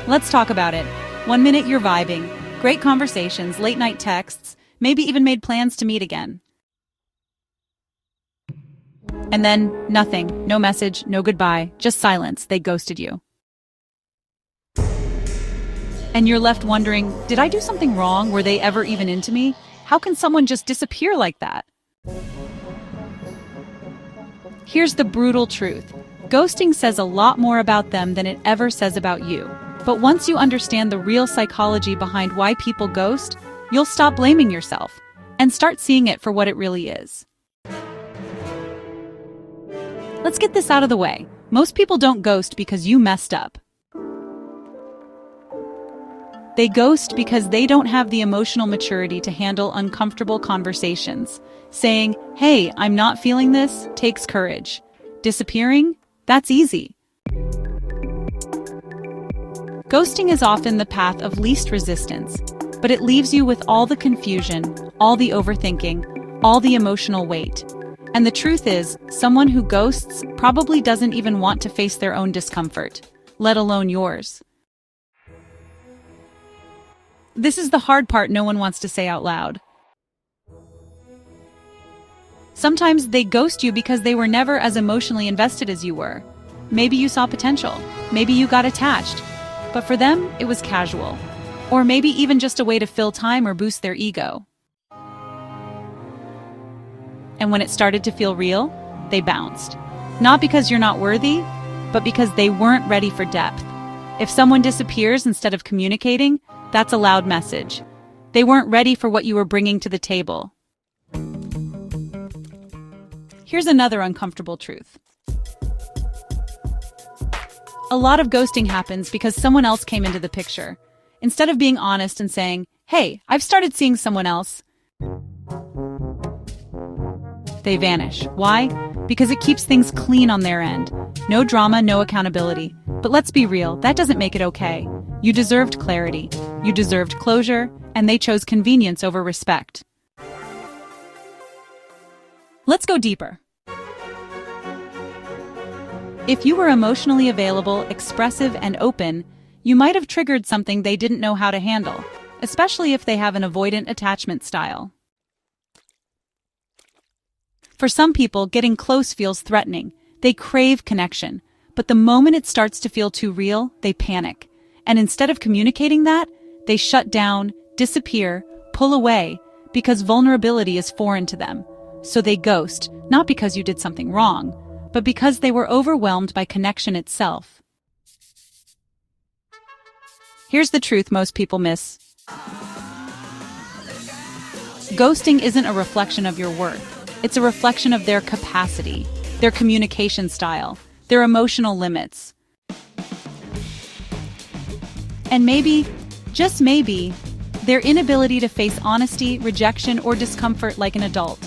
Let's talk about it. 1 minute you're vibing, great conversations, late night texts, maybe even made plans to meet again. And then, nothing, no message, no goodbye, just silence, they ghosted you. And you're left wondering, did I do something wrong? Were they ever even into me? How can someone just disappear like that? Here's the brutal truth. Ghosting says a lot more about them than it ever says about you. But once you understand the real psychology behind why people ghost, you'll stop blaming yourself and start seeing it for what it really is. Let's get this out of the way. Most people don't ghost because you messed up. They ghost because they don't have the emotional maturity to handle uncomfortable conversations. Saying, "Hey, I'm not feeling this," takes courage. Disappearing? That's easy. Ghosting is often the path of least resistance, but it leaves you with all the confusion, all the overthinking, all the emotional weight. And the truth is, someone who ghosts probably doesn't even want to face their own discomfort, let alone yours. This is the hard part no one wants to say out loud. Sometimes they ghost you because they were never as emotionally invested as you were. Maybe you saw potential, maybe you got attached, but for them, it was casual. Or maybe even just a way to fill time or boost their ego. And when it started to feel real, they bounced. Not because you're not worthy, but because they weren't ready for depth. If someone disappears instead of communicating, that's a loud message. They weren't ready for what you were bringing to the table. Here's another uncomfortable truth. A lot of ghosting happens because someone else came into the picture. Instead of being honest and saying, "Hey, I've started seeing someone else," they vanish. Why? Because it keeps things clean on their end. No drama, no accountability. But let's be real, that doesn't make it okay. You deserved clarity. You deserved closure, and they chose convenience over respect. Let's go deeper. If you were emotionally available, expressive, and open, you might have triggered something they didn't know how to handle, especially if they have an avoidant attachment style. For some people, getting close feels threatening. They crave connection, but the moment it starts to feel too real, they panic. And instead of communicating that, they shut down, disappear, pull away, because vulnerability is foreign to them. So they ghost, not because you did something wrong, but because they were overwhelmed by connection itself. Here's the truth most people miss. Ghosting isn't a reflection of your worth. It's a reflection of their capacity, their communication style, their emotional limits. And maybe, just maybe, their inability to face honesty, rejection, or discomfort like an adult.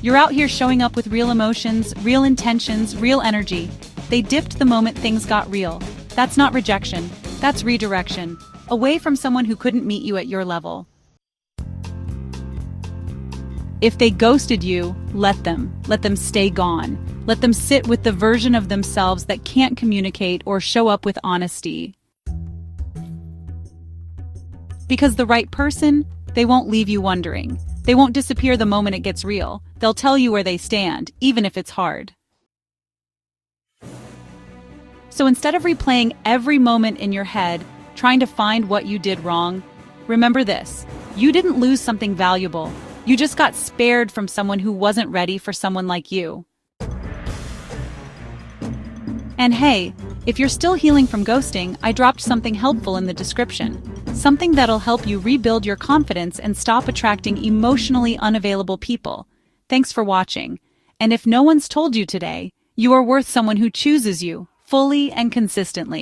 You're out here showing up with real emotions, real intentions, real energy. They dipped the moment things got real. That's not rejection, that's redirection, away from someone who couldn't meet you at your level. If they ghosted you, let them stay gone. Let them sit with the version of themselves that can't communicate or show up with honesty. Because the right person, they won't leave you wondering. They won't disappear the moment it gets real. They'll tell you where they stand, even if it's hard. So instead of replaying every moment in your head, trying to find what you did wrong, remember this: you didn't lose something valuable. You just got spared from someone who wasn't ready for someone like you. And hey, if you're still healing from ghosting, I dropped something helpful in the description. Something that'll help you rebuild your confidence and stop attracting emotionally unavailable people. Thanks for watching. And if no one's told you today, you are worth someone who chooses you, fully and consistently.